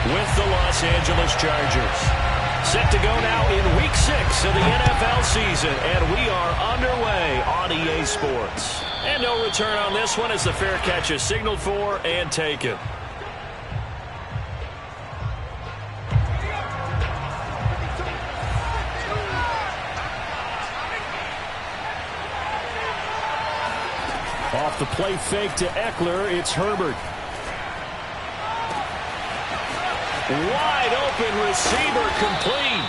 with the Los Angeles Chargers. Set to go now in Week 6 of the NFL season, and we are underway on EA Sports. And no return on this one as the fair catch is signaled for and taken. Off the play fake to Eckler, it's Herbert. Wide open receiver complete.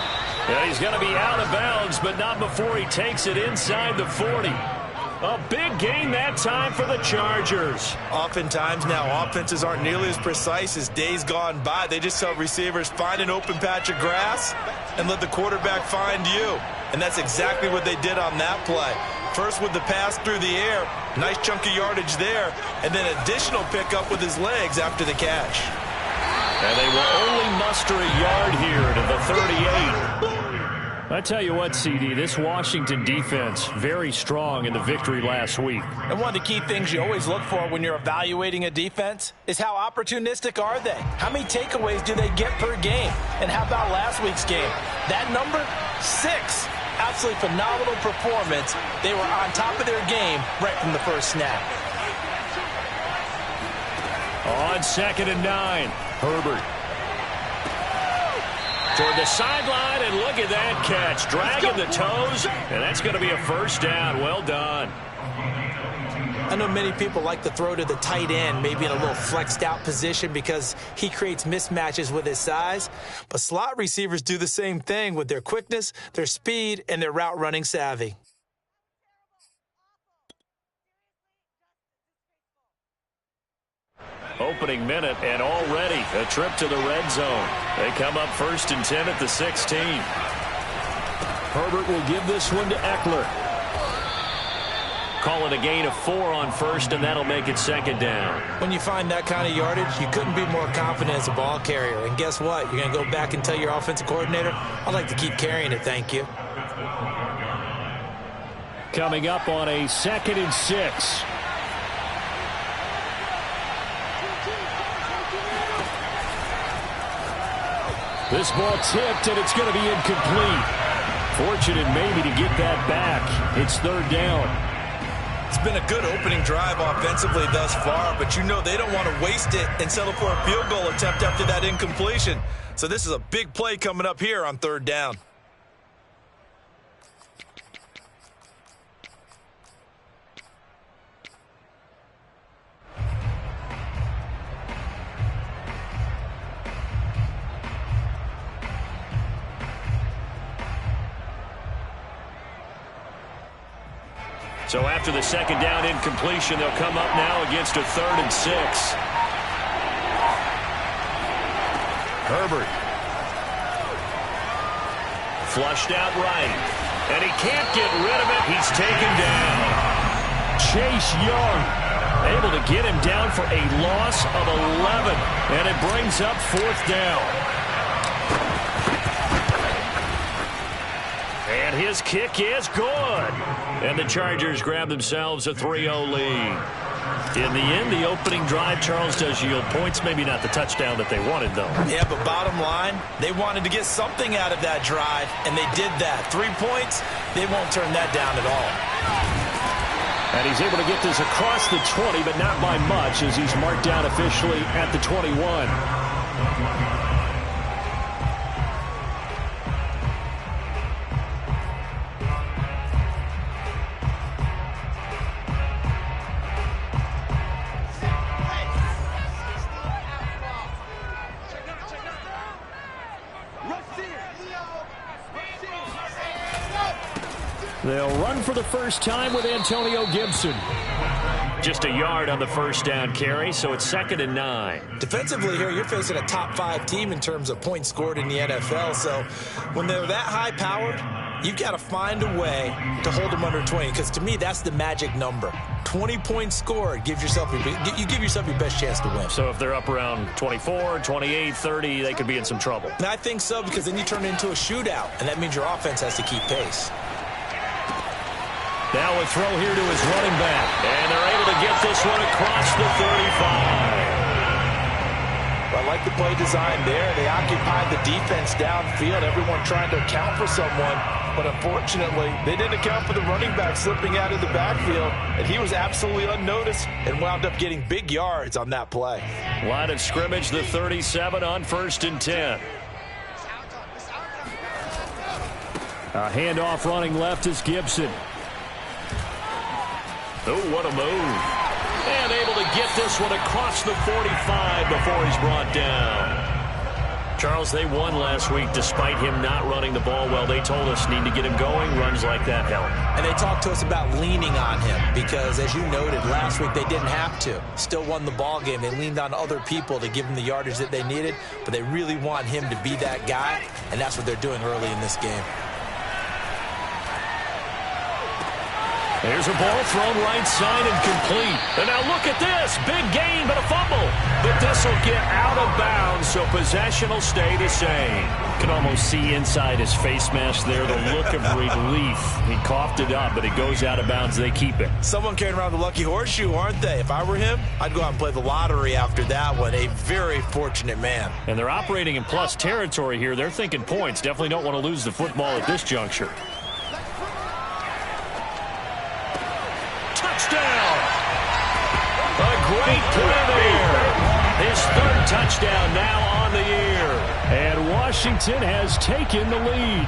And he's going to be out of bounds, but not before he takes it inside the 40. A big gain that time for the Chargers. Oftentimes now, offenses aren't nearly as precise as days gone by. They just tell receivers, find an open patch of grass and let the quarterback find you. And that's exactly what they did on that play. First with the pass through the air, nice chunk of yardage there, and then additional pickup with his legs after the catch. And they will only muster a yard here to the 38. I tell you what, CD, this Washington defense, very strong in the victory last week. And one of the key things you always look for when you're evaluating a defense is how opportunistic are they? How many takeaways do they get per game? And how about last week's game? That number, 6. Absolutely phenomenal performance. They were on top of their game right from the first snap. On 2nd and 9, Herbert. Toward the sideline, and look at that catch. Dragging the toes, and that's going to be a first down. Well done. I know many people like to throw to the tight end, maybe in a little flexed out position because he creates mismatches with his size. But slot receivers do the same thing with their quickness, their speed, and their route running savvy. Opening minute, and already a trip to the red zone. They come up 1st and 10 at the 16. Herbert will give this one to Eckler. Call it a gain of 4 on 1st, and that'll make it 2nd down. When you find that kind of yardage, you couldn't be more confident as a ball carrier. And guess what? You're going to go back and tell your offensive coordinator, I'd like to keep carrying it, thank you. Coming up on a 2nd and 6. This ball tipped, and it's going to be incomplete. Fortunate maybe to get that back. It's 3rd down. It's been a good opening drive offensively thus far, but you know they don't want to waste it and settle for a field goal attempt after that incompletion. So this is a big play coming up here on 3rd down. So after the 2nd down incompletion, they'll come up now against a 3rd and 6. Herbert. Flushed out right. And he can't get rid of it. He's taken down. Chase Young able to get him down for a loss of 11. And it brings up 4th down. And his kick is good. And the Chargers grab themselves a 3-0 lead. In the end, the opening drive, Charles, does yield points. Maybe not the touchdown that they wanted, though. Yeah, but bottom line, they wanted to get something out of that drive, and they did that. 3 points, they won't turn that down at all. And he's able to get this across the 20, but not by much, as he's marked down officially at the 21. They'll run for the first time with Antonio Gibson. Just a yard on the first down carry, so it's 2nd and 9. Defensively here, you're facing a top 5 team in terms of points scored in the NFL. So when they're that high-powered, you've got to find a way to hold them under 20. Because to me, that's the magic number. 20 points scored, you give yourself your best chance to win. So if they're up around 24, 28, 30, they could be in some trouble. And I think so, because then you turn it into a shootout, and that means your offense has to keep pace. Now a throw here to his running back. And they're able to get this one across the 35. I like the play design there. They occupied the defense downfield, everyone trying to account for someone. But unfortunately, they didn't account for the running back slipping out of the backfield, and he was absolutely unnoticed and wound up getting big yards on that play. Line of scrimmage, the 37 on 1st and 10. A handoff running left is Gibson. Oh, what a move. And able to get this one across the 45 before he's brought down. Charles, they won last week despite him not running the ball well. They told us need to get him going. Runs like that help. And they talked to us about leaning on him because, as you noted, last week they didn't have to. Still won the ball game. They leaned on other people to give them the yardage that they needed, but they really want him to be that guy, and that's what they're doing early in this game. There's a ball thrown right side and complete. And now look at this. Big gain, but a fumble. But this will get out of bounds, so possession will stay the same. You can almost see inside his face mask there the look of relief. He coughed it up, but it goes out of bounds. They keep it. Someone carrying around the lucky horseshoe, aren't they? If I were him, I'd go out and play the lottery after that one. A very fortunate man. And they're operating in plus territory here. They're thinking points. Definitely don't want to lose the football at this juncture. Touchdown! A great play there. His 3rd touchdown now on the year. And Washington has taken the lead.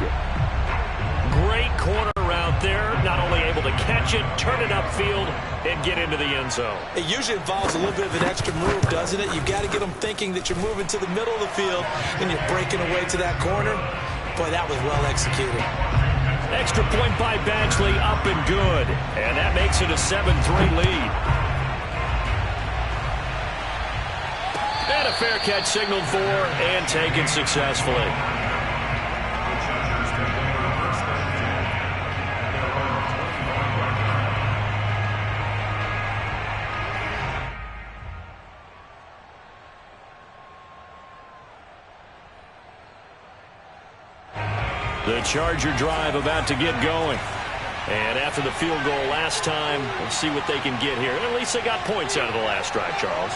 Great corner route there. Not only able to catch it, turn it upfield, and get into the end zone. It usually involves a little bit of an extra move, doesn't it? You've got to get them thinking that you're moving to the middle of the field and you're breaking away to that corner. Boy, that was well executed. Extra point by Badgley, up and good. And that makes it a 7-3 lead. And a fair catch signaled for and taken successfully. The Charger drive about to get going. And after the field goal last time, we'll see what they can get here. At least they got points out of the last drive, Charles.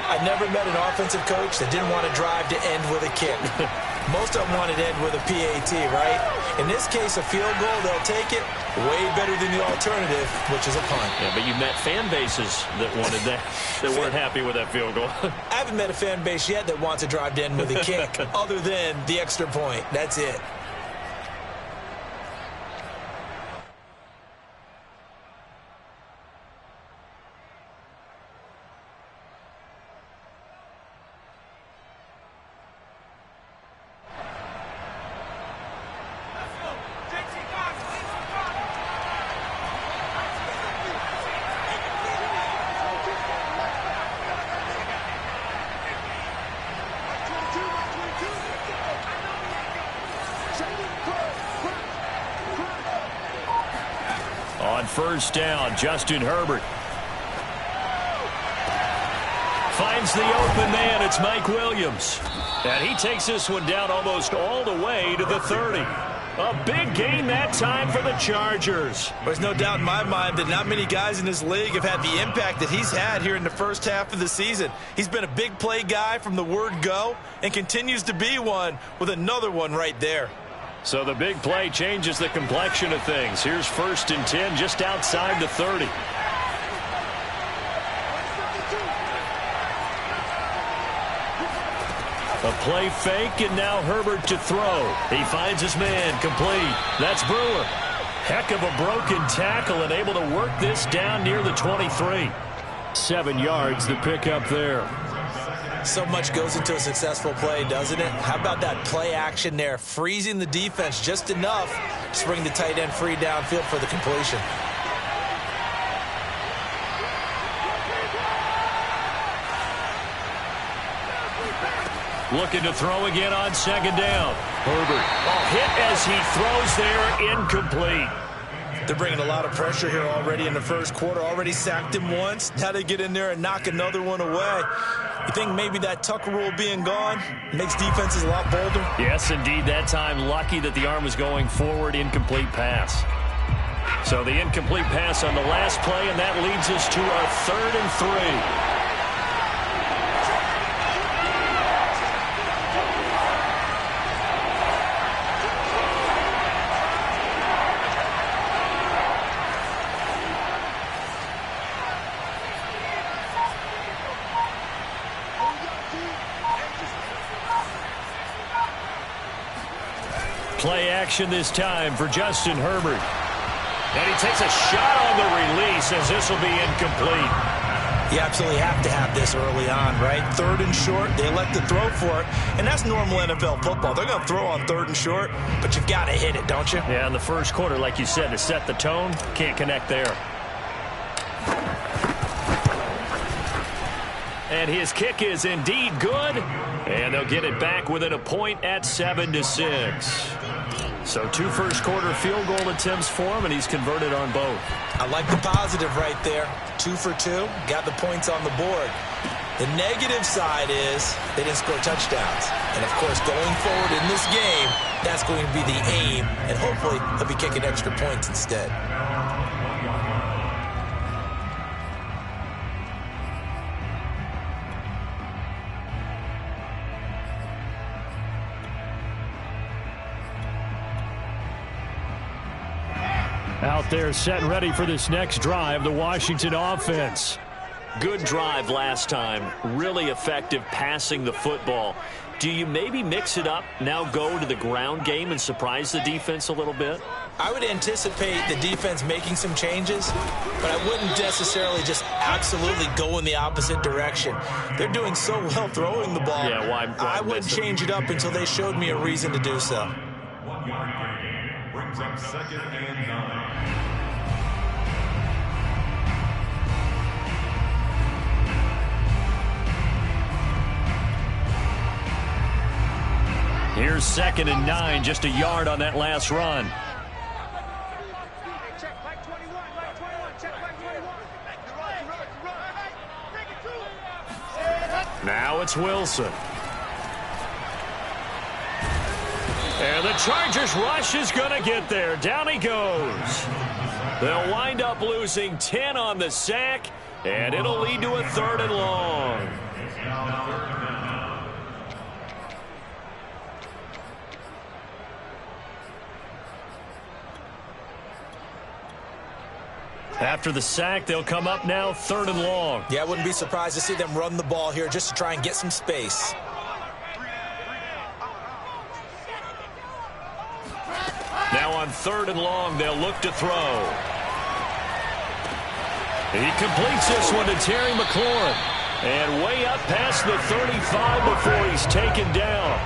I've never met an offensive coach that didn't want to drive to end with a kick. Most of them want to end with a PAT, right? In this case, a field goal, they'll take it. Way better than the alternative, which is a punt. Yeah, but you've met fan bases that wanted that, that weren't happy with that field goal. I haven't met a fan base yet that wants to drive to end with a kick, other than the extra point. That's it. On 1st down, Justin Herbert finds the open man. It's Mike Williams. And he takes this one down almost all the way to the 30. A big gain that time for the Chargers. There's no doubt in my mind that not many guys in this league have had the impact that he's had here in the first half of the season. He's been a big play guy from the word go and continues to be one with another one right there. So the big play changes the complexion of things. Here's 1st and 10 just outside the 30. A play fake, and now Herbert to throw. He finds his man, complete. That's Brewer. Heck of a broken tackle and able to work this down near the 23. 7 yards, the pickup there. So much goes into a successful play, doesn't it? How about that play action there? Freezing the defense just enough to bring the tight end free downfield for the completion. Looking to throw again on 2nd down. Herbert. Hit as he throws there, incomplete. They're bringing a lot of pressure here already in the first quarter. Already sacked him once. Now they get in there and knock another one away. You think maybe that Tucker rule being gone makes defenses a lot bolder? Yes, indeed. That time, lucky that the arm was going forward. Incomplete pass. So the incomplete pass on the last play, and that leads us to our 3rd and 3. Play action this time for Justin Herbert. And he takes a shot on the release as this will be incomplete. You absolutely have to have this early on, right? 3rd and short, they elect to throw for it, and that's normal NFL football. They're going to throw on 3rd and short, but you've got to hit it, don't you? Yeah, in the first quarter, like you said, to set the tone, can't connect there. And his kick is indeed good, and they'll get it back within a point at 7-6. So 2 first-quarter field goal attempts for him, and he's converted on both. I like the positive right there. 2 for 2, got the points on the board. The negative side is they didn't score touchdowns. And, of course, going forward in this game, that's going to be the aim, and hopefully he'll be kicking extra points instead. Out there set and ready for this next drive, the Washington offense. Good drive last time. Really effective passing the football. Do you maybe mix it up, now go to the ground game and surprise the defense a little bit? I would anticipate the defense making some changes, but I wouldn't necessarily just absolutely go in the opposite direction. They're doing so well throwing the ball. Yeah, why I wouldn't change it up until they showed me a reason to do so. 1 yard gain brings up 2nd and 9. Here's 2nd and 9, just a yard on that last run. Now it's Wilson. And the Chargers rush is going to get there. Down he goes. They'll wind up losing 10 on the sack, and it'll lead to a 3rd and long. After the sack, they'll come up now 3rd and long. Yeah, I wouldn't be surprised to see them run the ball here just to try and get some space. Now on 3rd and long, they'll look to throw. He completes this one to Terry McLaurin. And way up past the 35 before he's taken down.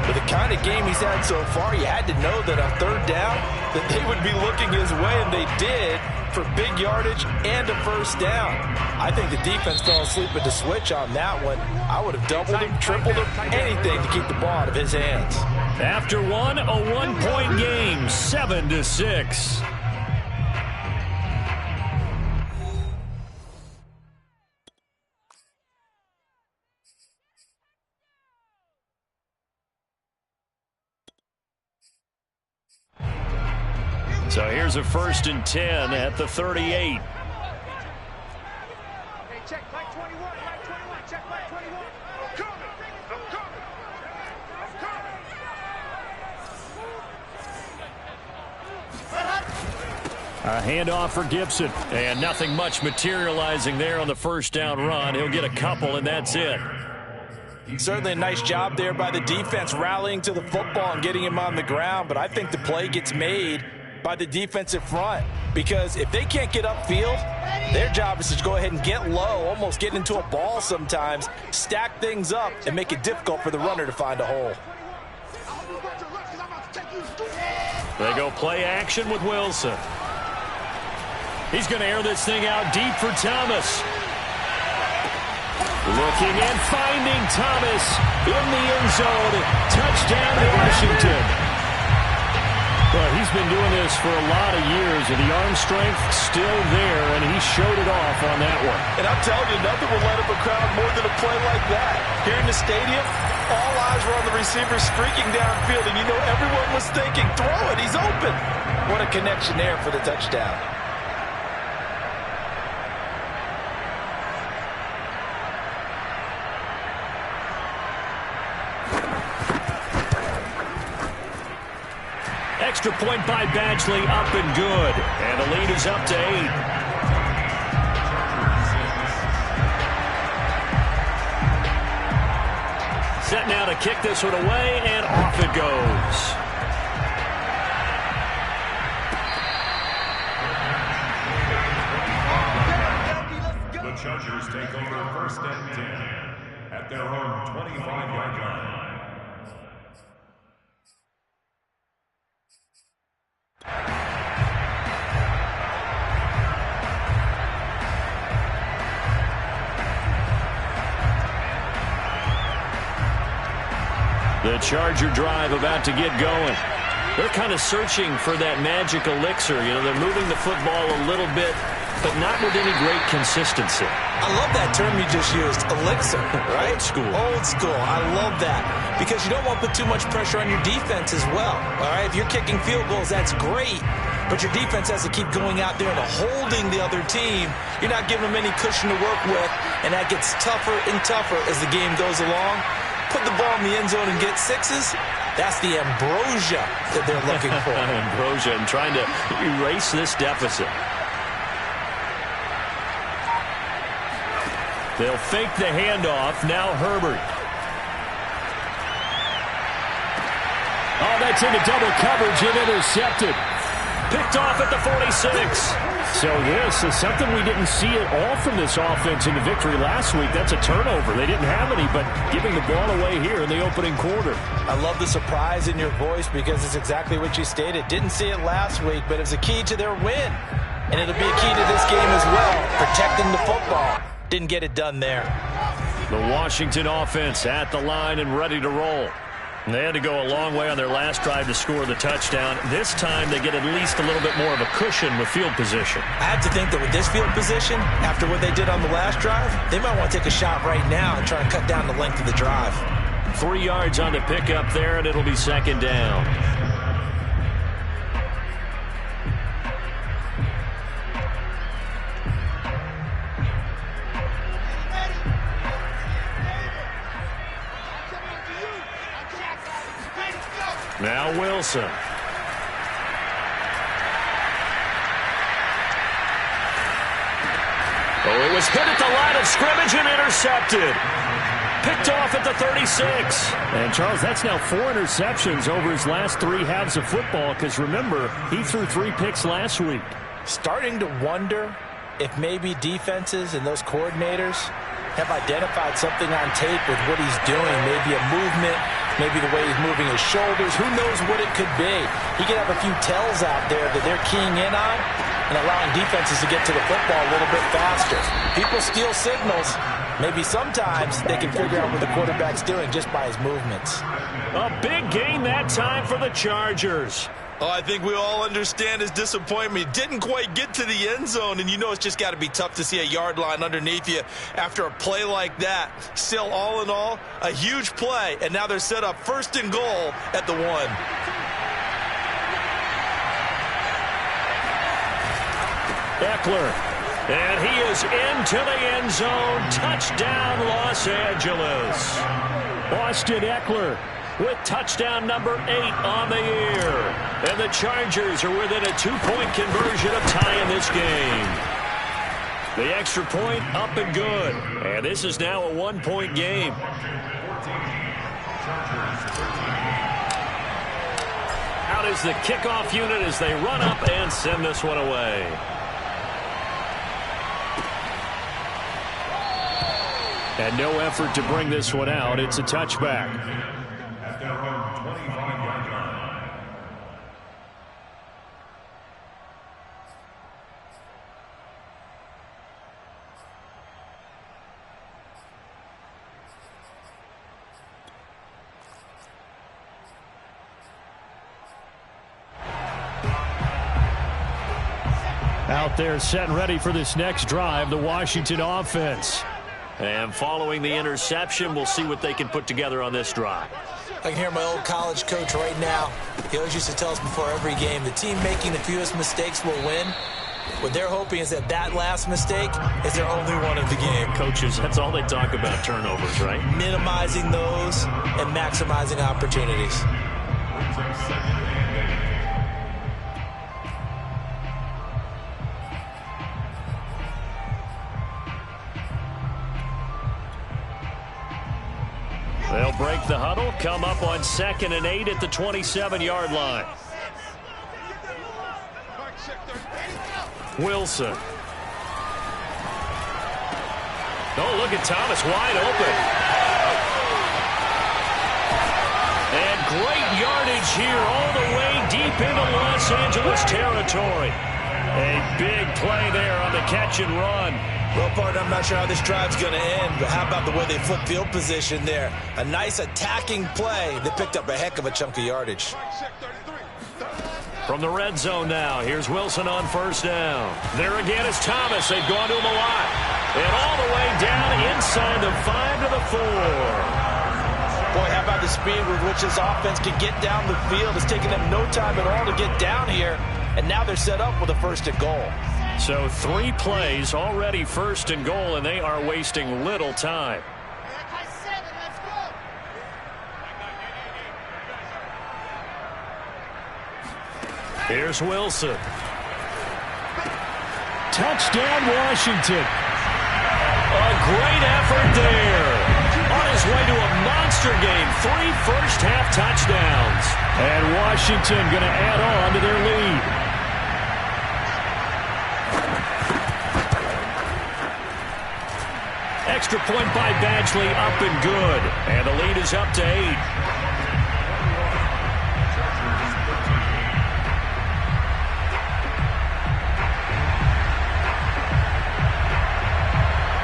With the kind of game he's had so far, you had to know that on 3rd down, that they would be looking his way, and they did, for big yardage and a 1st down. I think the defense fell asleep at the switch on that one. I would have doubled him, tripled him, anything to keep the ball out of his hands. After one, a 1-point game, 7-6. So here's a 1st and 10 at the 38. Check back 21, back 21, check back 21. I'm coming. A handoff for Gibson. And nothing much materializing there on the 1st down run. He'll get a couple, and that's it. Certainly a nice job there by the defense rallying to the football and getting him on the ground, but I think the play gets made by the defensive front, because if they can't get upfield, their job is to go ahead and get low, almost get into a ball sometimes, stack things up, and make it difficult for the runner to find a hole. They go play action with Wilson. He's going to air this thing out deep for Thomas. Looking and finding Thomas in the end zone. Touchdown, Washington. Well, he's been doing this for a lot of years, and the arm strength still there, and he showed it off on that one. And I'm telling you, nothing will light up a crowd more than a play like that. Here in the stadium, all eyes were on the receiver streaking downfield, and you know everyone was thinking, throw it, he's open. What a connection there for the touchdown. Extra point by Badgley, up and good. And the lead is up to 8. Set now to kick this one away, and off it goes. Chargers take over first and 10 at their own 25-yard line. The Charger drive about to get going. They're kind of searching for that magic elixir. You know, they're moving the football a little bit, but not with any great consistency. I love that term you just used, elixir, right? Old school. Old school. I love that because you don't want to put too much pressure on your defense as well, all right? If you're kicking field goals, that's great, but your defense has to keep going out there and holding the other team. You're not giving them any cushion to work with, and that gets tougher and tougher as the game goes along. Put the ball in the end zone and get sixes. That's the ambrosia that they're looking for. Ambrosia and trying to erase this deficit. They'll fake the handoff. Now Herbert. Oh, that's into double coverage and intercepted. Picked off at the 46. So this is something we didn't see at all from this offense in the victory last week. That's a turnover. They didn't have any, but giving the ball away here in the opening quarter. I love the surprise in your voice because it's exactly what you stated. Didn't see it last week, but it's a key to their win. And it'll be a key to this game as well, protecting the football. Didn't get it done there. The Washington offense at the line and ready to roll. They had to go a long way on their last drive to score the touchdown. This time they get at least a little bit more of a cushion with field position. I have to think that with this field position, after what they did on the last drive, they might want to take a shot right now and try and cut down the length of the drive. 3 yards on the pickup there, and it'll be second down. Now Wilson. Oh, it was hit at the line of scrimmage and intercepted. Picked off at the 36. And, Charles, that's now 4 interceptions over his last 3 halves of football because, remember, he threw 3 picks last week. Starting to wonder if maybe defenses and those coordinators have identified something on tape with what he's doing. Maybe a movement, maybe the way he's moving his shoulders. Who knows what it could be? He could have a few tells out there that they're keying in on and allowing defenses to get to the football a little bit faster. People steal signals. Maybe sometimes they can figure out what the quarterback's doing just by his movements. A big gain that time for the Chargers. Oh, I think we all understand his disappointment. He didn't quite get to the end zone, and you know it's just got to be tough to see a yard line underneath you after a play like that. Still, all in all, a huge play, and now they're set up first and goal at the 1. Eckler, and he is into the end zone. Touchdown, Los Angeles. Austin Eckler with touchdown number 8 on the year. And the Chargers are within a 2-point conversion of tying this game. The extra point up and good. And this is now a 1-point game. Out is the kickoff unit as they run up and send this one away. And no effort to bring this one out. It's a touchback. At their own 25-yard line. Out there set and ready for this next drive, the Washington offense. And following the interception, we'll see what they can put together on this drive. I can hear my old college coach right now. He always used to tell us before every game, the team making the fewest mistakes will win. What they're hoping is that that last mistake is their only one of the game. Coaches, that's all they talk about, turnovers, right? Minimizing those and maximizing opportunities. They'll break the huddle, come up on 2nd and 8 at the 27-yard line. Wilson. Oh, look at Thomas wide open. And great yardage here all the way deep into Los Angeles territory. A big play there on the catch and run. Well, partner, I'm not sure how this drive's going to end, but how about the way they flip field position there? A nice attacking play. They picked up a heck of a chunk of yardage. From the red zone now, here's Wilson on first down. There again is Thomas. They've gone to him a lot. And all the way down inside the 5 to the 4. Boy, how about the speed with which this offense can get down the field? It's taken them no time at all to get down here. And now they're set up with a first and goal. So 3 plays already first and goal, and they are wasting little time. Here's Wilson. Touchdown, Washington. A great effort there. On his way to a monster game. 3 first-half touchdowns. And Washington going to add on to their lead. Extra point by Badgley, up and good. And the lead is up to 8.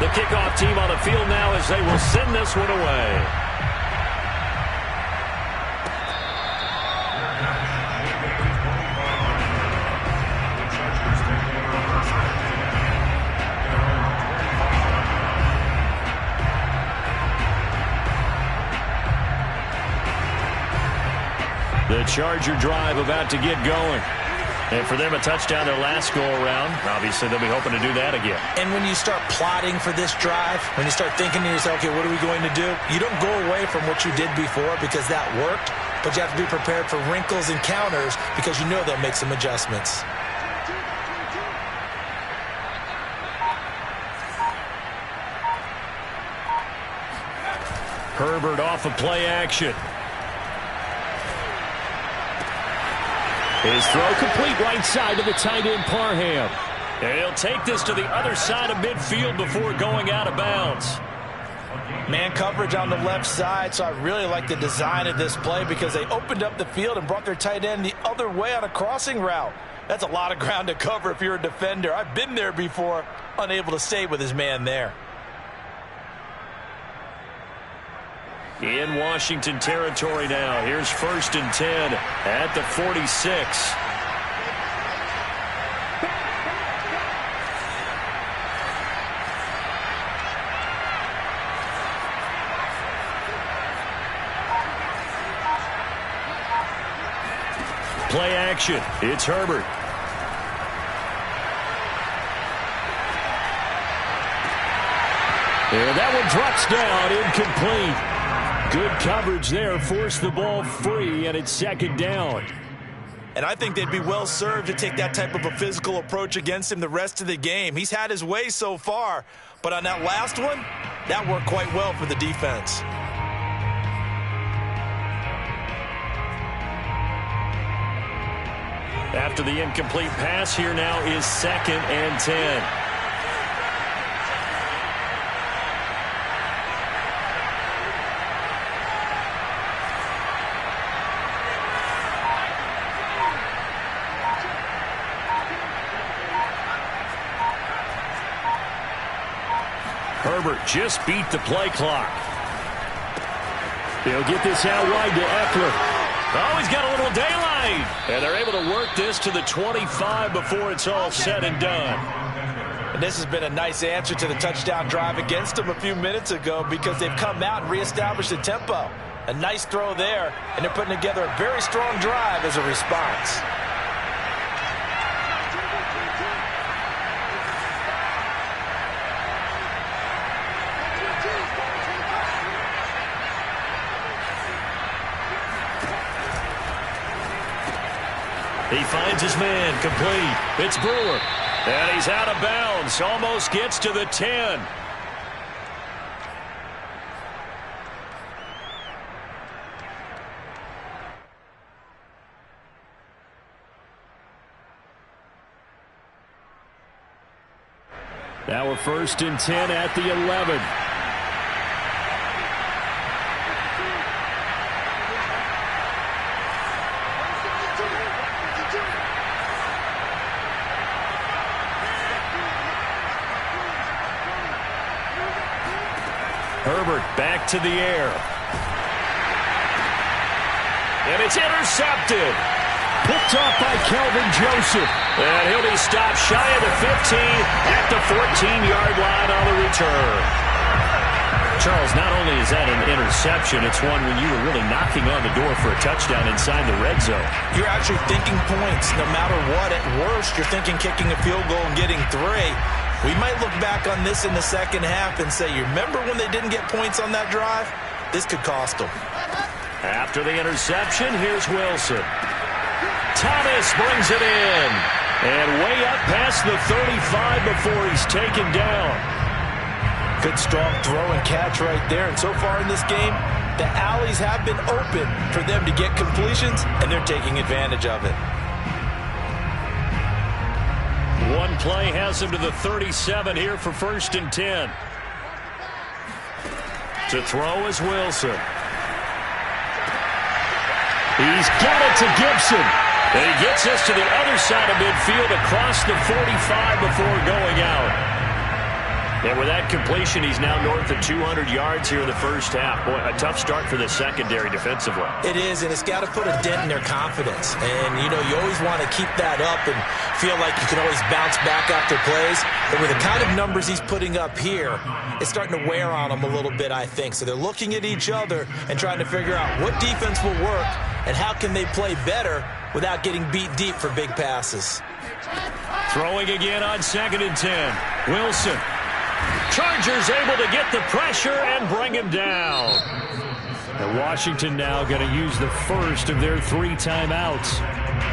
The kickoff team on the field now as they will send this one away. The Charger drive about to get going. And for them, a touchdown their last go-around. Obviously, they'll be hoping to do that again. And when you start plotting for this drive, when you start thinking to yourself, okay, what are we going to do? You don't go away from what you did before because that worked, but you have to be prepared for wrinkles and counters because you know they'll make some adjustments. Herbert off of play action. His throw complete right side to the tight end, Parham. And he'll take this to the other side of midfield before going out of bounds. Man coverage on the left side, so I really like the design of this play because they opened up the field and brought their tight end the other way on a crossing route. That's a lot of ground to cover if you're a defender. I've been there before, unable to stay with his man there. In Washington territory now. Here's 1st and 10 at the 46. Play action. It's Herbert. And that one drops down, incomplete. Good coverage there, forced the ball free, and it's 2nd down. And I think they'd be well served to take that type of a physical approach against him the rest of the game. He's had his way so far, but on that last one, that worked quite well for the defense. After the incomplete pass, here now is 2nd and 10. Herbert just beat the play clock. They'll get this out wide to Eckler. Oh, he's got a little daylight. And they're able to work this to the 25 before it's all said and done. And this has been a nice answer to the touchdown drive against them a few minutes ago because they've come out and reestablished the tempo. A nice throw there, and they're putting together a very strong drive as a response. He finds his man, complete. It's Brewer. And he's out of bounds. Almost gets to the 10. Now a 1st and 10 at the 11. Herbert back to the air. And it's intercepted. Picked off by Kelvin Joseph. And he'll be stopped shy of the 15 at the 14-yard line on the return. Charles, not only is that an interception, it's one when you were really knocking on the door for a touchdown inside the red zone. You're actually thinking points no matter what. At worst, you're thinking kicking a field goal and getting 3. We might look back on this in the second half and say, you remember when they didn't get points on that drive? This could cost them. After the interception, here's Wilson. Thomas brings it in. And way up past the 35 before he's taken down. Good strong throw and catch right there. And so far in this game, the alleys have been open for them to get completions, and they're taking advantage of it. One play has him to the 37 here for 1st and 10. To throw is Wilson. He's got it to Gibson. And he gets us to the other side of midfield across the 45 before going out. And with that completion, he's now north of 200 yards here in the first half. Boy, a tough start for the secondary defensively. It is, and it's got to put a dent in their confidence. And, you know, you always want to keep that up and feel like you can always bounce back after plays. But with the kind of numbers he's putting up here, it's starting to wear on them a little bit, I think. So they're looking at each other and trying to figure out what defense will work and how can they play better without getting beat deep for big passes. Throwing again on 2nd and 10. Wilson. Chargers able to get the pressure and bring him down. And Washington now going to use the first of their 3 timeouts,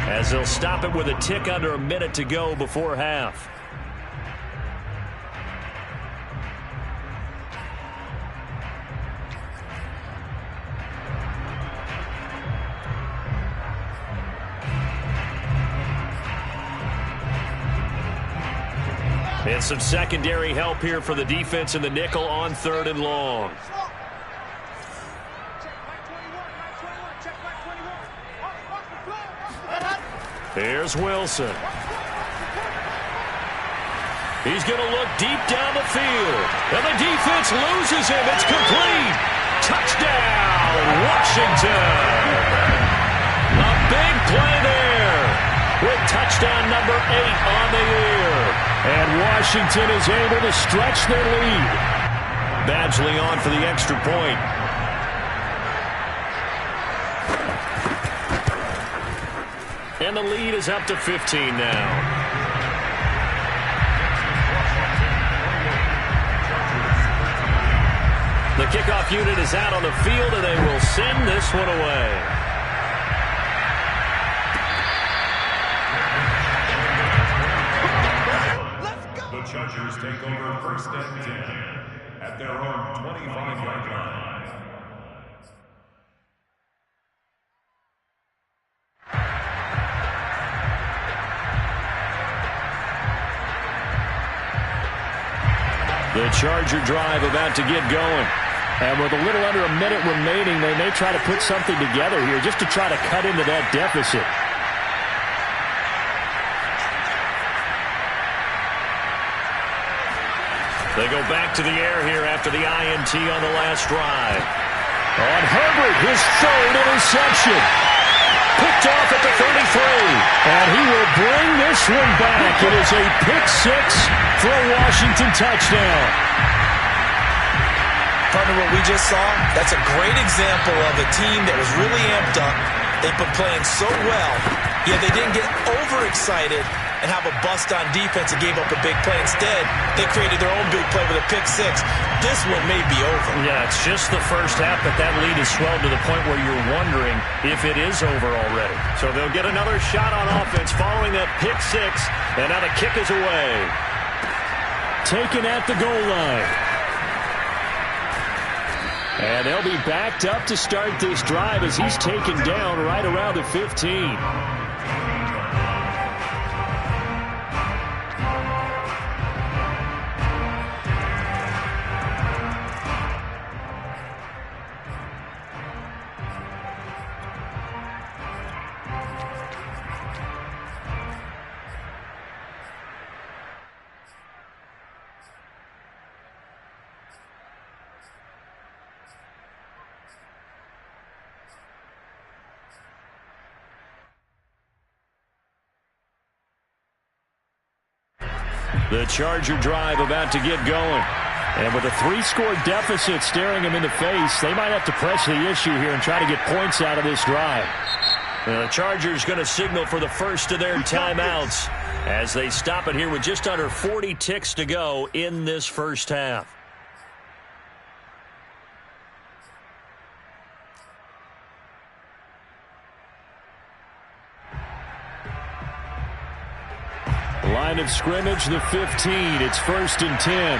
as they'll stop it with a tick under a minute to go before half. And some secondary help here for the defense in the nickel on 3rd and long. Here's Wilson. He's going to look deep down the field. And the defense loses him. It's complete. Touchdown, Washington. A big play there with touchdown number 8 on the year. And Washington is able to stretch their lead. Badgley on for the extra point. And the lead is up to 15 now. The kickoff unit is out on the field, and they will send this one away. The Chargers take over 1st and 10 at their own 25-yard line. The Charger drive about to get going. And with a little under a minute remaining, they may try to put something together here just to try to cut into that deficit. They go back to the air here after the INT on the last drive. On Herbert, his 3rd interception. Picked off at the 33. And he will bring this one back. It is a pick 6 for a Washington touchdown. Partner, what we just saw, that's a great example of a team that was really amped up. They've been playing so well, yet they didn't get overexcited and have a bust on defense and gave up a big play. Instead, they created their own big play with a pick 6. This one may be over. Yeah, it's just the first half, but that lead is swelled to the point where you're wondering if it is over already. So they'll get another shot on offense following that pick 6, and now the kick is away. Taken at the goal line. And they'll be backed up to start this drive as he's taken down right around the 15. The Charger drive about to get going. And with a 3-score deficit staring them in the face, they might have to press the issue here and try to get points out of this drive. The Chargers going to signal for the first of their timeouts as they stop it here with just under 40 ticks to go in this first half. Line of scrimmage, the 15. It's 1st and 10.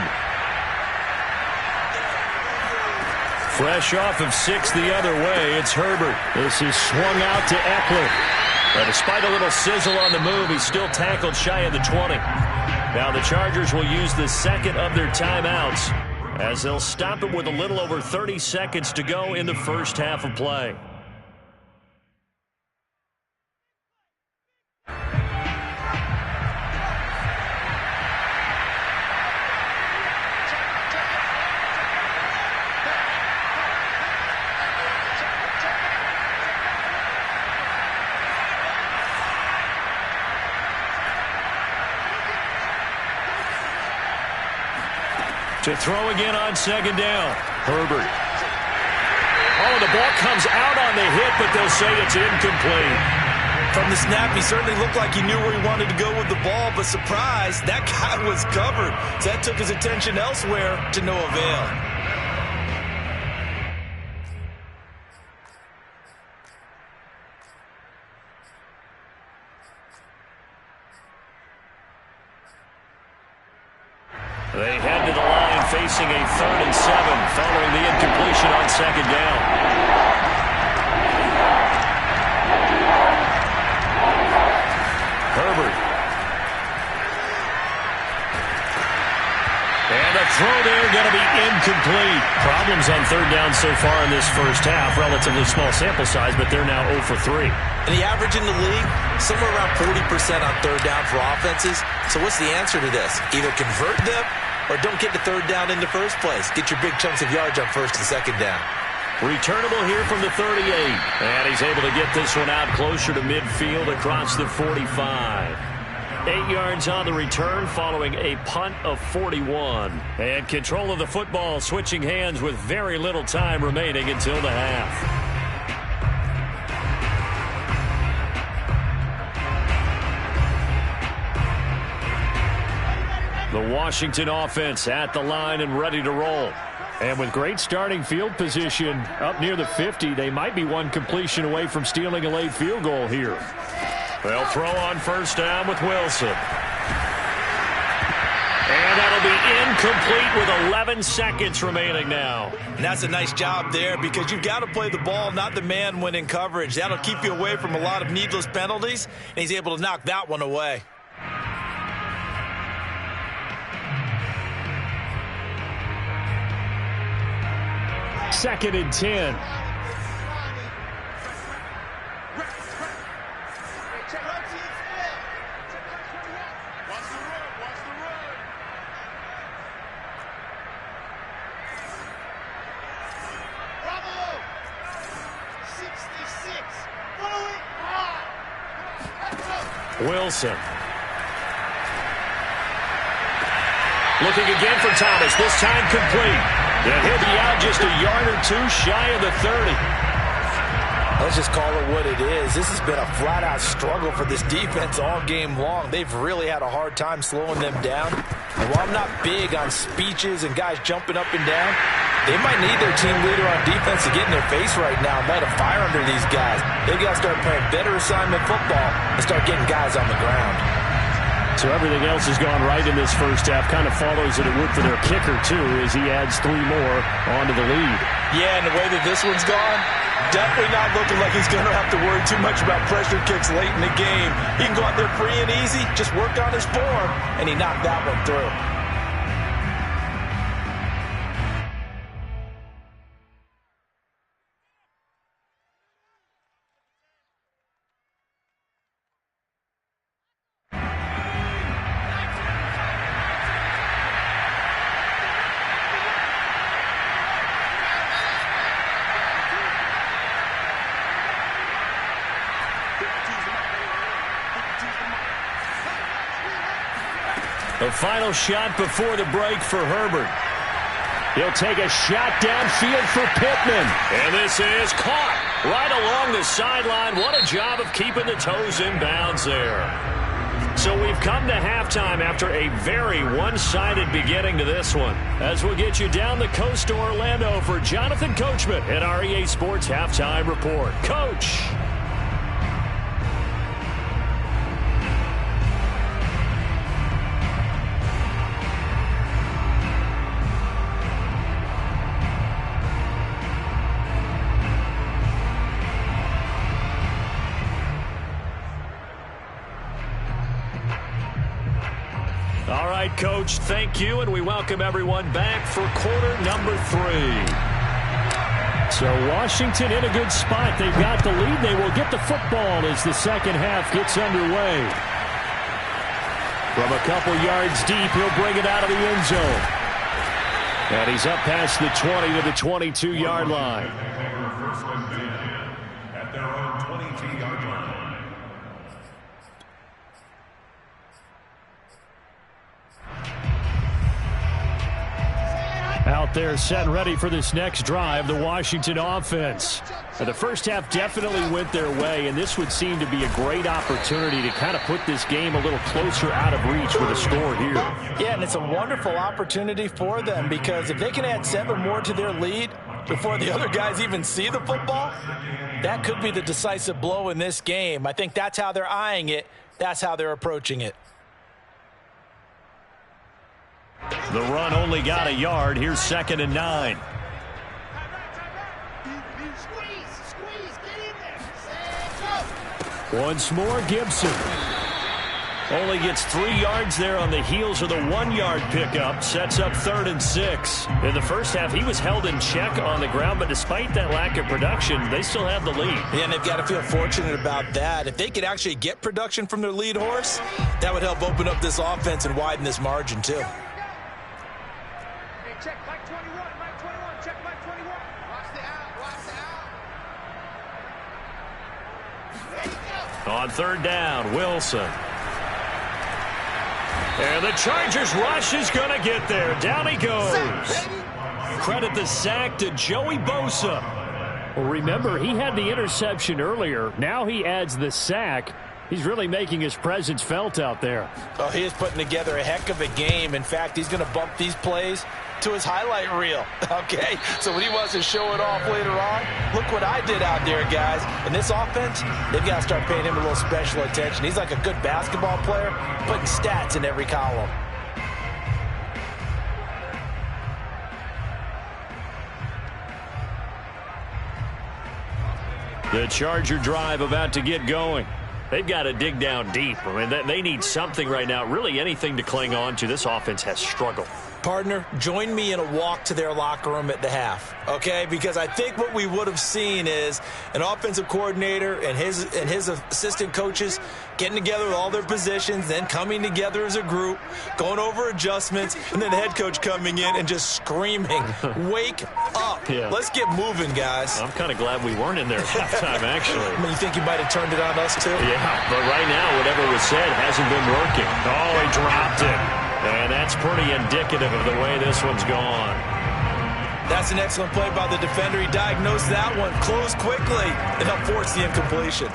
Fresh off of 6 the other way, it's Herbert. This is swung out to Eckler. But despite a little sizzle on the move, he's still tackled shy of the 20. Now the Chargers will use the second of their timeouts as they'll stop it with a little over 30 seconds to go in the first half of play. To throw again on second down. Herbert. Oh, the ball comes out on the hit, but they'll say it's incomplete. From the snap, he certainly looked like he knew where he wanted to go with the ball, but surprise, that guy was covered. So that took his attention elsewhere to no avail. They head to the line facing a 3rd and 7 following the incompletion on second down. Herbert. And a throw there going to be incomplete. Problems on 3rd down so far in this first half. Relatively small sample size, but they're now 0 for 3. And the average in the league, somewhere around 40% on 3rd down for offenses. So what's the answer to this? Either convert them or don't get the 3rd down in the first place. Get your big chunks of yards on 1st and 2nd down. Returnable here from the 38. And he's able to get this one out closer to midfield across the 45. 8 yards on the return following a punt of 41. And control of the football switching hands with very little time remaining until the half. The Washington offense at the line and ready to roll. And with great starting field position up near the 50, they might be one completion away from stealing a late field goal here. They'll throw on 1st down with Wilson. And that'll be incomplete with 11 seconds remaining now. And that's a nice job there because you've got to play the ball, not the man when in coverage. That'll keep you away from a lot of needless penalties, and he's able to knock that one away. Second and 10. Wilson. Looking again for Thomas, this time complete. And he'll be out just a yard or two shy of the 30. Let's just call it what it is. This has been a flat-out struggle for this defense all game long. They've really had a hard time slowing them down. And while I'm not big on speeches and guys jumping up and down, they might need their team leader on defense to get in their face right now and light a fire under these guys. They've got to start playing better assignment football and start getting guys on the ground. So everything else has gone right in this first half. Kind of follows that it would for their kicker, too, as he adds 3 more onto the lead. Yeah, and the way that this one's gone, definitely not looking like he's going to have to worry too much about pressure kicks late in the game. He can go out there free and easy, just work on his form, and he knocked that one through. The final shot before the break for Herbert. He'll take a shot downfield for Pittman. And this is caught right along the sideline. What a job of keeping the toes in bounds there. So we've come to halftime after a very one-sided beginning to this one. As we'll get you down the coast to Orlando for Jonathan Coachman at our EA Sports Halftime Report. Coach. All right, Coach, thank you, and we welcome everyone back for quarter number 3. So Washington in a good spot. They've got the lead. They will get the football as the second half gets underway. From a couple yards deep, he'll bring it out of the end zone. And he's up past the 20 to the 22-yard line. First and 10 at their own 22-yard line. Out there set and ready for this next drive, the Washington offense. Now, the first half definitely went their way, and this would seem to be a great opportunity to kind of put this game a little closer out of reach with a score here. Yeah, and it's a wonderful opportunity for them because if they can add 7 more to their lead before the other guys even see the football, that could be the decisive blow in this game. I think that's how they're eyeing it. That's how they're approaching it. The run only got a yard. Here's 2nd and 9. Once more, Gibson. Only gets 3 yards there on the heels of the 1-yard pickup. Sets up 3rd and 6. In the first half, he was held in check on the ground, but despite that lack of production, they still have the lead. Yeah, and they've got to feel fortunate about that. If they could actually get production from their lead horse, that would help open up this offense and widen this margin, too. Check Mike 21, Mike 21, check Mike 21. Watch the out, watch the out. On 3rd down, Wilson. And the Chargers rush is going to get there. Down he goes. Credit the sack to Joey Bosa. Well, remember, he had the interception earlier. Now he adds the sack. He's really making his presence felt out there. Oh, he is putting together a heck of a game. In fact, he's going to bump these plays to his highlight reel, okay? So when he wants to show it off later on, look what I did out there, guys. In this offense, they've got to start paying him a little special attention. He's like a good basketball player, putting stats in every column. The Charger drive about to get going. They've got to dig down deep. I mean, they need something right now, really anything to cling on to. This offense has struggled. Partner, join me in a walk to their locker room at the half, okay? Because I think what we would have seen is an offensive coordinator and his assistant coaches getting together with all their positions, then coming together as a group, going over adjustments, and then the head coach coming in and just screaming, wake up. Yeah. Let's get moving, guys. I'm kind of glad we weren't in there at halftime, actually. I mean, you think you might have turned it on us, too? Yeah, but right now, whatever was said hasn't been working. Oh, he dropped it. And that's pretty indicative of the way this one's gone. That's an excellent play by the defender. He diagnosed that one, closed quickly, and helped force the incompletion.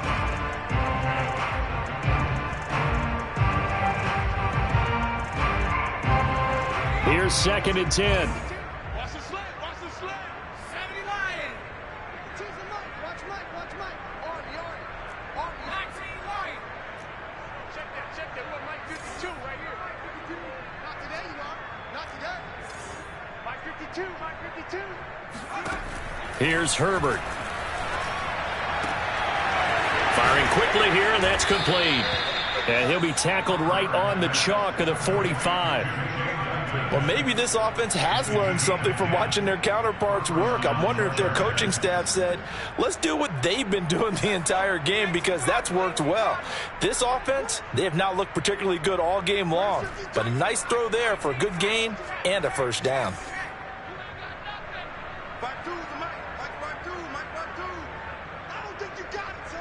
Here's 2nd and 10. Watch the slant, watch the slant. 70 Lion. Watch Mike, watch Mike. Artie. Lion. Check that. What Mike 52 right here. Mike 52. Not today, you are. Not today. Mike 52. Here's Herbert. Firing quickly here, and that's complete. And he'll be tackled right on the chalk of the 45. Well, maybe this offense has learned something from watching their counterparts work. I'm wondering if their coaching staff said, let's do what they've been doing the entire game because that's worked well. This offense, they have not looked particularly good all game long, but a nice throw there for a good gain and a first down. Mike 2, Mike 2. I don't think you got it, son.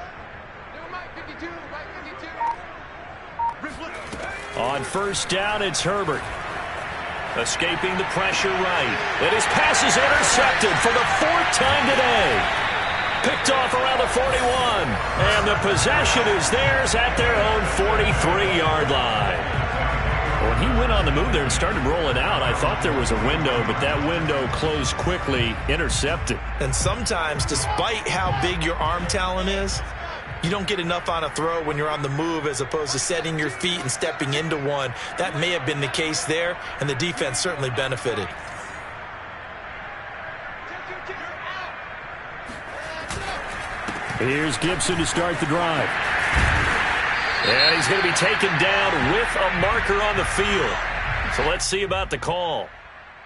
No, Mike 52, Mike 52. On first down, it's Herbert. Escaping the pressure right. And his pass is intercepted for the 4th time today. Picked off around the 41. And the possession is theirs at their own 43-yard line. When he went on the move there and started rolling out, I thought there was a window, but that window closed quickly, intercepted. And sometimes, despite how big your arm talent is, you don't get enough on a throw when you're on the move as opposed to setting your feet and stepping into one. That may have been the case there, and the defense certainly benefited. Here's Gibson to start the drive. And he's going to be taken down with a marker on the field. So let's see about the call.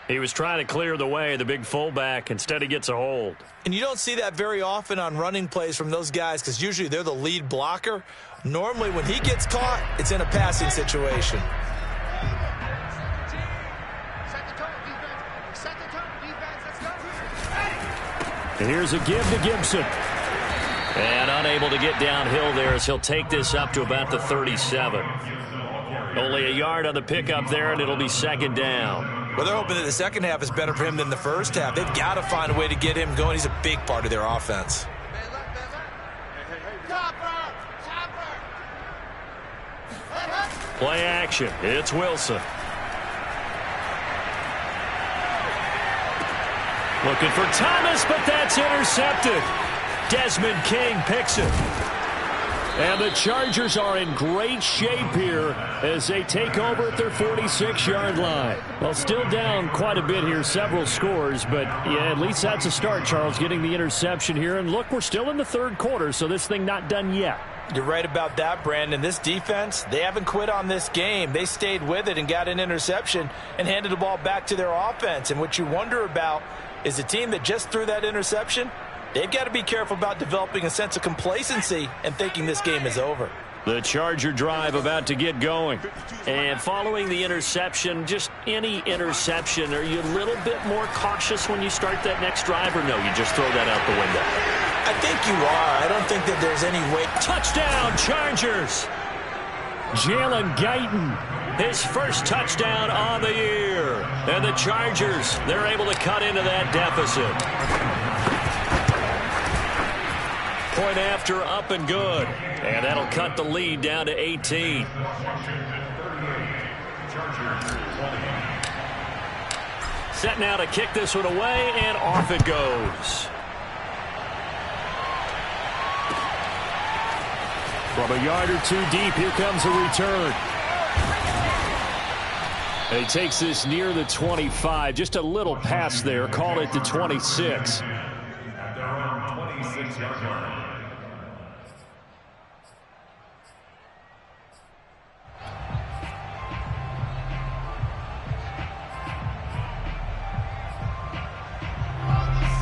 He was trying to clear the way, the big fullback. Instead, he gets a hold. And you don't see that very often on running plays from those guys because usually they're the lead blocker. Normally, when he gets caught, it's in a passing situation. Here's a give to Gibson. And unable to get downhill there as he'll take this up to about the 37. Only a yard on the pickup there, and it'll be 2nd down. Well, they're hoping that the second half is better for him than the first half. They've got to find a way to get him going. He's a big part of their offense. Play action. It's Wilson. Looking for Thomas, but that's intercepted. Desmond King picks it. And the Chargers are in great shape here as they take over at their 46-yard line. Well, still down quite a bit here, several scores, but yeah, at least that's a start, Charles, getting the interception here. And look, we're still in the 3rd quarter, so this thing not done yet. You're right about that, Brandon. This defense, they haven't quit on this game. They stayed with it and got an interception and handed the ball back to their offense. And what you wonder about is a team that just threw that interception, they've got to be careful about developing a sense of complacency and thinking this game is over. The Charger drive about to get going. And following the interception, just any interception, are you a little bit more cautious when you start that next drive, or no, you just throw that out the window? I think you are. I don't think that there's any way. Touchdown, Chargers! Jalen Guyton. His first touchdown on the year. And the Chargers, they're able to cut into that deficit. Point after, up and good. And that'll cut the lead down to 18. Set now to kick this one away, and off it goes. From a yard or two deep, here comes a return. And he takes this near the 25. Just a little pass there. Call it the 26. At their own 26-yard line.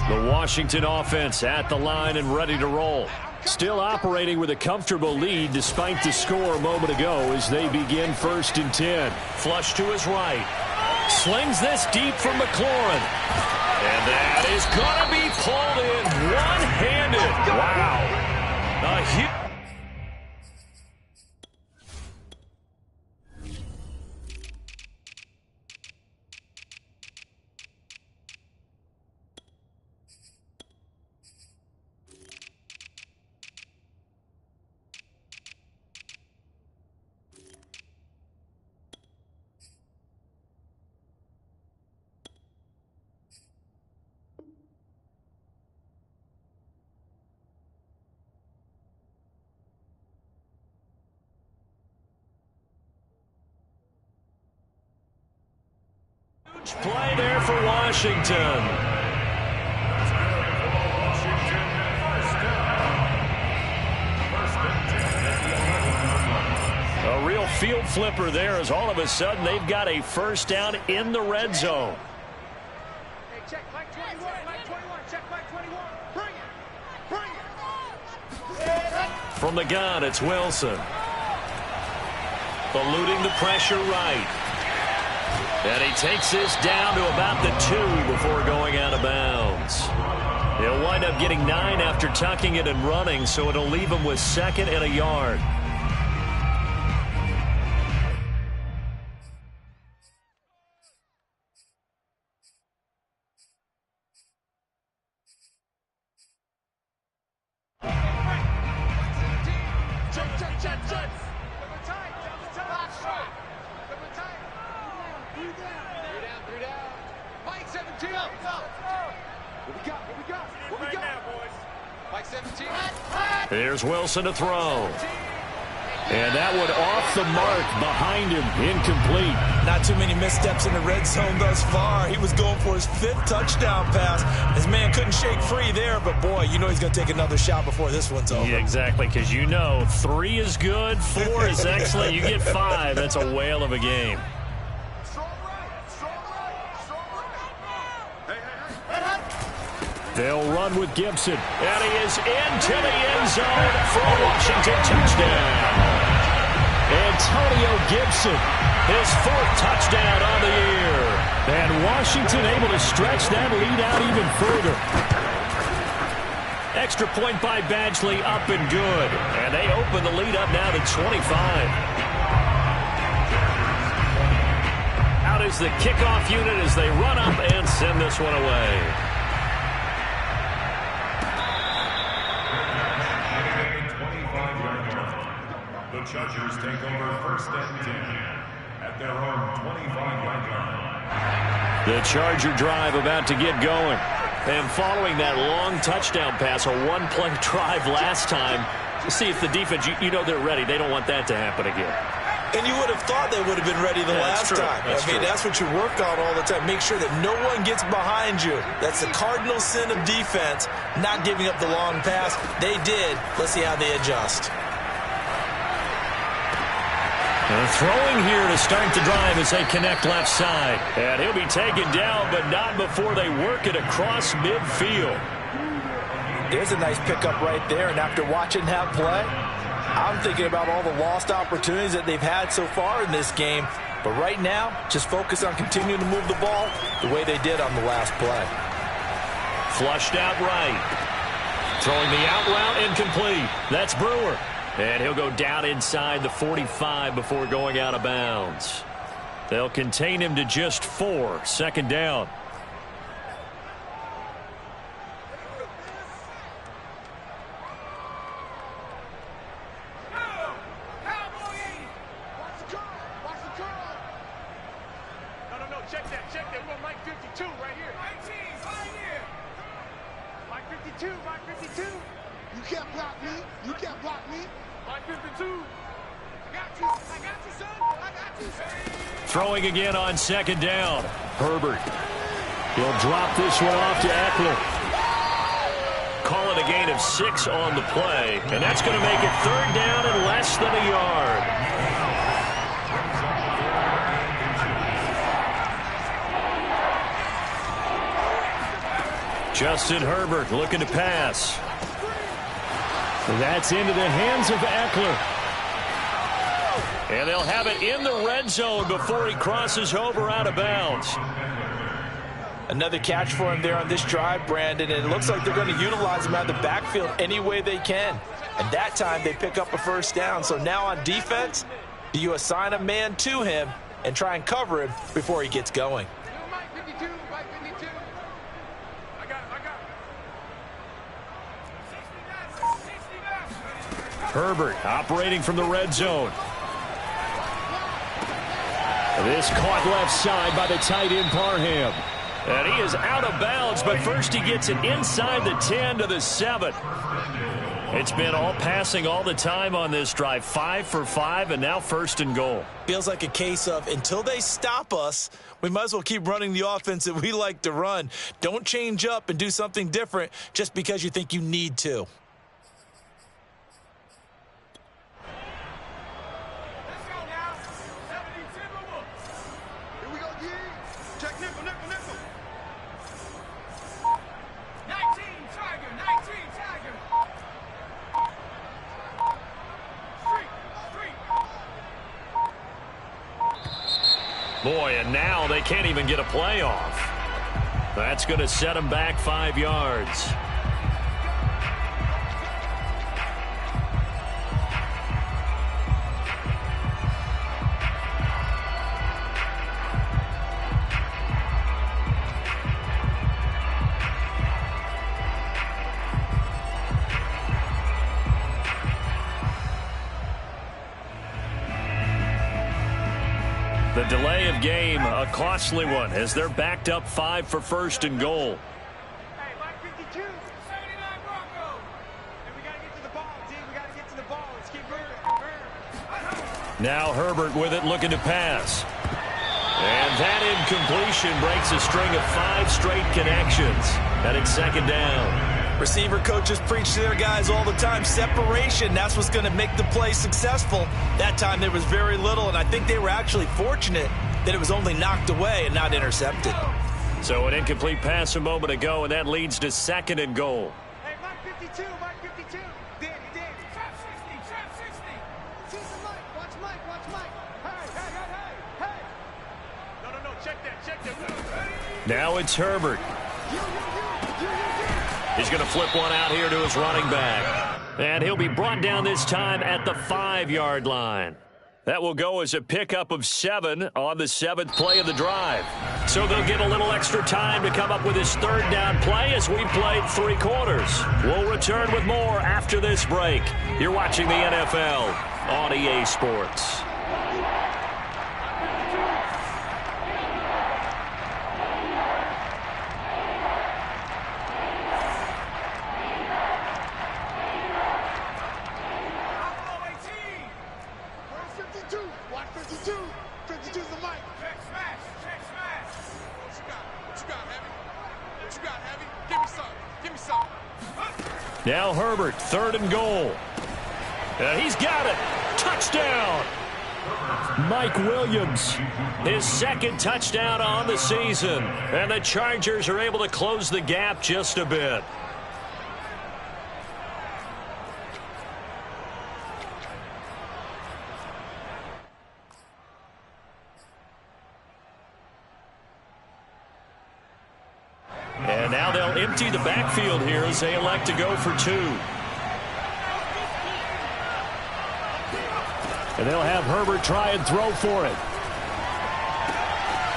The Washington offense at the line and ready to roll. Still operating with a comfortable lead despite the score a moment ago as they begin 1st and 10. Flush to his right. Slings this deep from McLaurin. And that is going to be pulled in one-handed. Wow. A huge... play there for Washington. A real field flipper there as all of a sudden they've got a first down in the red zone. Hey, check Mike 21, Mike 21, check Mike 21. Bring it. From the gun, it's Wilson. Eluding the pressure right. And he takes this down to about the 2 before going out of bounds. He'll wind up getting 9 after tucking it and running, so it'll leave him with 2nd and a yard. Check. Double tight. Double tight. 3 down. Mike 17. What we got? Mike 17. Here's Wilson to throw. And that one off the mark behind him, incomplete. Not too many missteps in the red zone thus far. He was going for his 5th touchdown pass. His man couldn't shake free there, but boy, you know he's going to take another shot before this one's over. Yeah, exactly, because you know 3 is good, 4 is excellent. You get 5, that's a whale of a game. They'll run with Gibson, and he is into the end zone for a Washington touchdown. Antonio Gibson, his 4th touchdown on the year. And Washington able to stretch that lead out even further. Extra point by Badgley, up and good. And they open the lead up now to 25. Out is the kickoff unit as they run up and send this one away. The Chargers take over 1st and 10 at their own 25-yard line. The Charger drive about to get going. And following that long touchdown pass, a one-play drive last time, to see if the defense, you know they're ready. They don't want that to happen again. And you would have thought they would have been ready the last time. That's what you work on all the time. Make sure that no one gets behind you. That's the cardinal sin of defense, not giving up the long pass. They did. Let's see how they adjust. Throwing here to start the drive as they connect left side. And he'll be taken down, but not before they work it across midfield. There's a nice pickup right there, and after watching that play, I'm thinking about all the lost opportunities that they've had so far in this game. But right now, just focus on continuing to move the ball the way they did on the last play. Flushed out right. Throwing the out route incomplete. That's Brewer. And he'll go down inside the 45 before going out of bounds. They'll contain him to just 4. 2nd down. No, check that. We want Mike 52 right here. Mike 52. You can't block me. Mike 52. I got you, son. Throwing again on 2nd down. Herbert. He'll drop this one off to Eckler. Call it a gain of 6 on the play. And that's going to make it 3rd down and less than a yard. Justin Herbert looking to pass. That's into the hands of Eckler. And they'll have it in the red zone before he crosses over out of bounds. Another catch for him there on this drive, Brandon, and it looks like they're going to utilize him out of the backfield any way they can. And that time they pick up a 1st down. So now on defense, do you assign a man to him and try and cover him before he gets going? Mike 52. I got it. Herbert operating from the red zone. This caught left side by the tight end Parham. And he is out of bounds, but first he gets it inside the 10 to the 7. It's been all passing all the time on this drive. 5 for 5, and now 1st and goal. Feels like a case of until they stop us, we might as well keep running the offense that we like to run. Don't change up and do something different just because you think you need to. Here we go, check nickel. 19 Tiger. Street. Boy, and now they can't even get a play off. That's going to set them back 5 yards. The delay of game, a costly one, as they're backed up 5 for first and goal. Hey, Mike 52, 79 Broncos. And we got to get to the ball, team. We got to get to the ball. Let's keep moving. Now Herbert with it, looking to pass. And that incompletion breaks a string of 5 straight connections. And it's second down. Receiver coaches preach to their guys all the time. Separation, that's what's going to make the play successful. That time there was very little, and I think they were actually fortunate that it was only knocked away and not intercepted. So an incomplete pass a moment ago, and that leads to second and goal. Hey, Mike 52, Mike 52. Danny. Trap 60, trap 60. See the Mike, watch Mike. Hey. No, check that. Now it's Herbert. He's going to flip one out here to his running back. And he'll be brought down this time at the 5-yard line. That will go as a pickup of 7 on the 7th play of the drive. So they'll get a little extra time to come up with his third down play as we've played 3 quarters. We'll return with more after this break. You're watching the NFL on EA Sports. Now Herbert, 3rd and goal. And he's got it. Touchdown. Mike Williams, his 2nd touchdown on the season. And the Chargers are able to close the gap just a bit. And now they'll empty the backfield here as they elect to go for 2. And they'll have Herbert try and throw for it.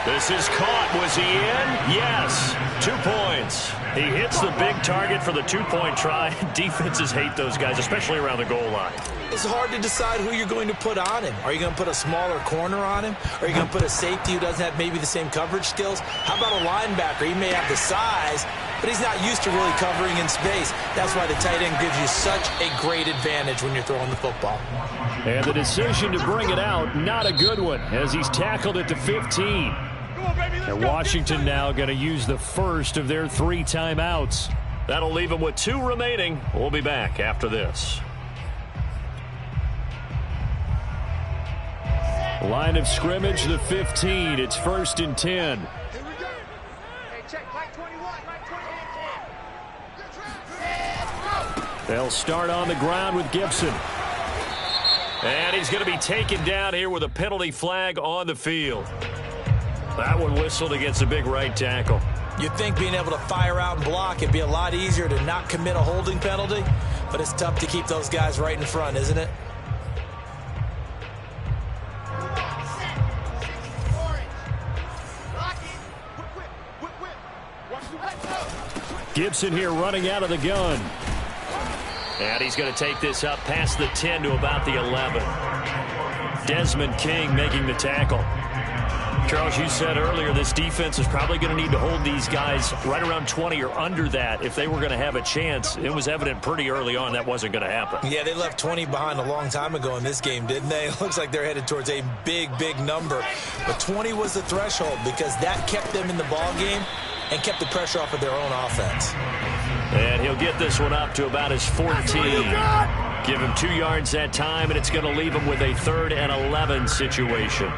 This is caught. Was he in? Yes. 2 points. He hits the big target for the 2-point try. Defenses hate those guys, especially around the goal line. It's hard to decide who you're going to put on him. Are you going to put a smaller corner on him? Are you going to put a safety who doesn't have maybe the same coverage skills? How about a linebacker? He may have the size, but he's not used to really covering in space. That's why the tight end gives you such a great advantage when you're throwing the football. And the decision to bring it out, not a good one, as he's tackled at the 15. And Washington now going to use the first of their 3 timeouts. That'll leave them with 2 remaining. We'll be back after this. Line of scrimmage, the 15. It's 1st and 10. Here we go. Hey, check. Mike 21. Mike 28. They'll start on the ground with Gibson. And he's going to be taken down here with a penalty flag on the field. That one whistled against a big right tackle. You'd think being able to fire out and block, it'd be a lot easier to not commit a holding penalty, but it's tough to keep those guys right in front, isn't it? Gibson here running out of the gun. And he's going to take this up past the 10 to about the 11. Desmond King making the tackle. Charles, you said earlier this defense is probably going to need to hold these guys right around 20 or under that if they were going to have a chance. It was evident pretty early on that wasn't going to happen. Yeah, they left 20 behind a long time ago in this game, didn't they? It looks like they're headed towards a big number. But 20 was the threshold because that kept them in the ball game and kept the pressure off of their own offense. And he'll get this one up to about his 14. Give him 2 yards that time, and it's going to leave him with a 3rd and 11 situation.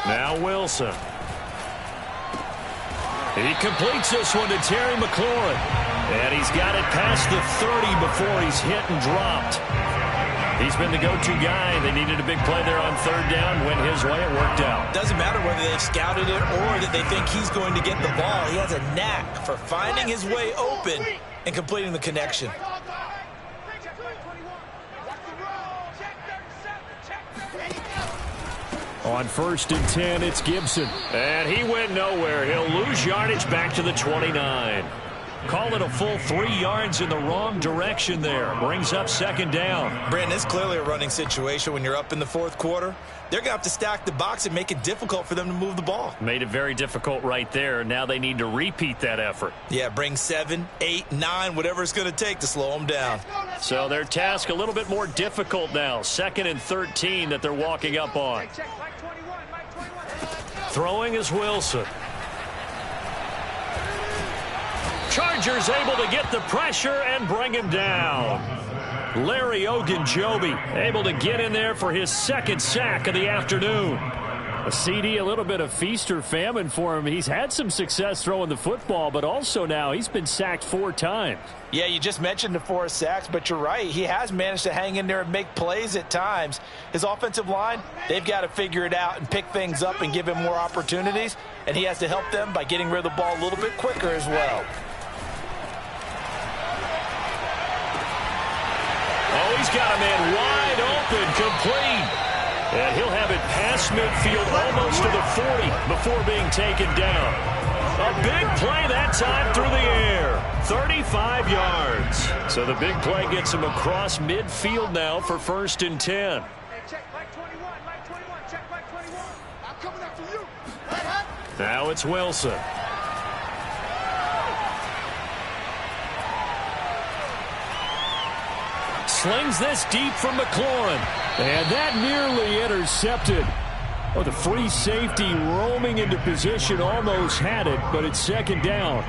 Now Wilson. He completes this one to Terry McLaurin. And he's got it past the 30 before he's hit and dropped. He's been the go-to guy. They needed a big play there on 3rd down. Went his way. It worked out. Doesn't matter whether they've scouted it or that they think he's going to get the ball. He has a knack for finding his way open and completing the connection. On 1st and 10, it's Gibson. And he went nowhere. He'll lose yardage back to the 29. Call it a full 3 yards in the wrong direction there. Brings up 2nd down. Brandon, it's clearly a running situation when you're up in the 4th quarter. They're going to have to stack the box and make it difficult for them to move the ball. Made it very difficult right there. Now they need to repeat that effort. Yeah, bring 7, 8, 9, whatever it's going to take to slow them down. So their task a little bit more difficult now. 2nd and 13 that they're walking up on. Throwing is Wilson. Chargers able to get the pressure and bring him down. Larry Ogunjobi able to get in there for his 2nd sack of the afternoon. A CD, a little bit of feast or famine for him. He's had some success throwing the football, but also now he's been sacked 4 times. Yeah, you just mentioned the 4 sacks, but you're right. He has managed to hang in there and make plays at times. His offensive line, they've got to figure it out and pick things up and give him more opportunities, and he has to help them by getting rid of the ball a little bit quicker as well. Oh, he's got a man wide open, complete. And he'll have it past midfield almost to the 40 before being taken down. A big play that time through the air. 35 yards. So the big play gets him across midfield now for 1st and 10. Hey, check Mike 21, Mike 21, check Mike 21. I'm coming after you. Now it's Wilson. Slings this deep from McLaurin. And that nearly intercepted. Oh, the free safety roaming into position almost had it, but it's 2nd down.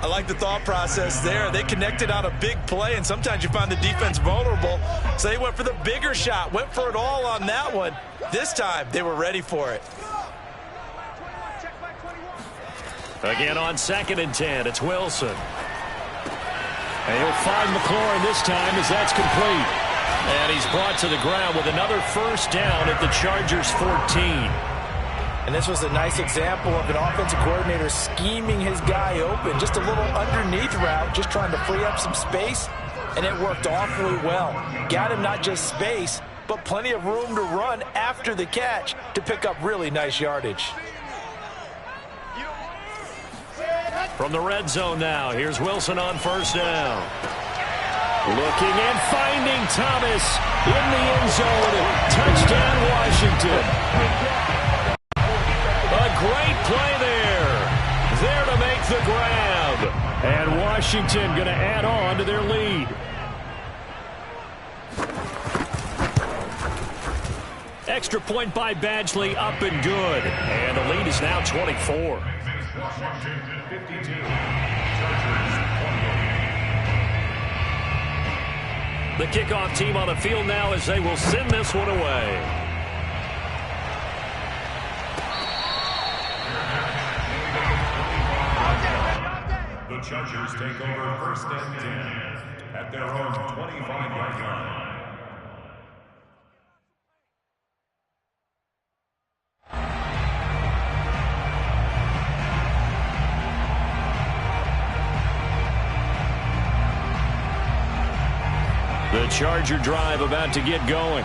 I like the thought process there. They connected on a big play, and sometimes you find the defense vulnerable. So they went for the bigger shot, went for it all on that one. This time, they were ready for it. Again on 2nd and 10, it's Wilson. And he'll find McLaurin this time as that's complete. And he's brought to the ground with another 1st down at the Chargers 14. And this was a nice example of an offensive coordinator scheming his guy open. Just a little underneath route, just trying to free up some space. And it worked awfully well. Got him not just space, but plenty of room to run after the catch to pick up really nice yardage. From the red zone now, here's Wilson on 1st down. Looking and finding Thomas in the end zone. Touchdown, Washington. A great play there. There to make the grab. And Washington going to add on to their lead. Extra point by Badgley, up and good. And the lead is now 24. Washington 52, Chargers 28. The kickoff team on the field now as they will send this one away. The Chargers take over 1st and 10 at their own 25-yard line. The Charger drive about to get going.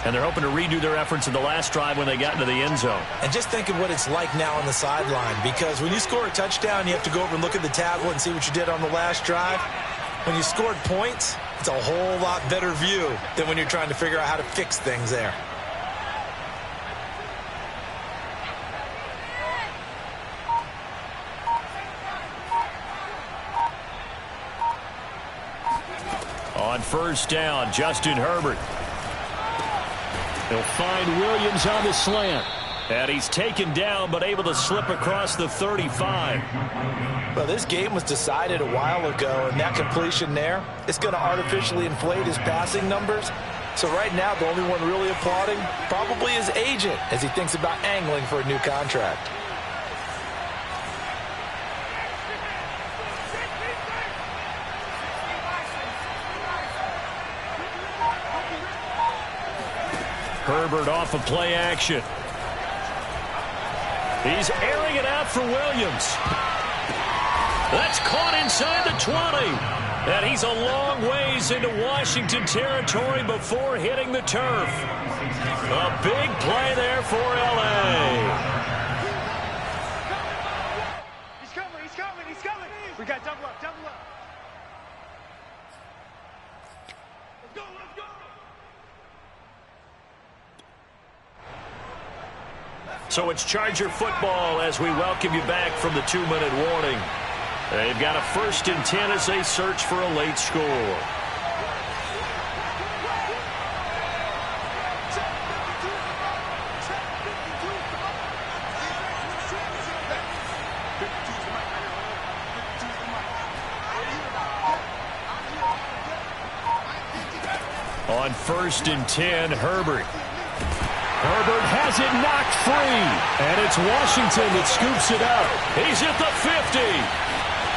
And they're hoping to redo their efforts in the last drive when they got into the end zone. And just think of what it's like now on the sideline, because when you score a touchdown, you have to go over and look at the tablet and see what you did on the last drive. When you scored points, it's a whole lot better view than when you're trying to figure out how to fix things there. On 1st down, Justin Herbert. He'll find Williams on the slant. And he's taken down but able to slip across the 35. Well, this game was decided a while ago, and that completion there is going to artificially inflate his passing numbers. So right now, the only one really applauding probably his agent as he thinks about angling for a new contract. Herbert off of play action. He's airing it out for Williams. That's caught inside the 20. And he's a long ways into Washington territory before hitting the turf. A big play there for L.A. He's coming. We got double up. Let's go. So it's Charger football as we welcome you back from the 2-minute warning. They've got a 1st and 10 as they search for a late score. On 1st and 10, Herbert has it knocked free, and it's Washington that scoops it up. He's at the 50,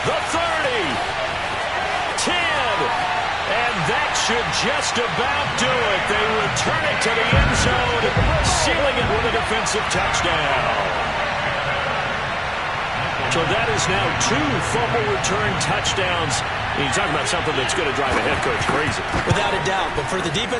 the 30, 10, and that should just about do it. They return it to the end zone, sealing it with a defensive touchdown. So that is now 2 fumble return touchdowns. You talk about something that's going to drive a head coach crazy. Without a doubt, but for the defense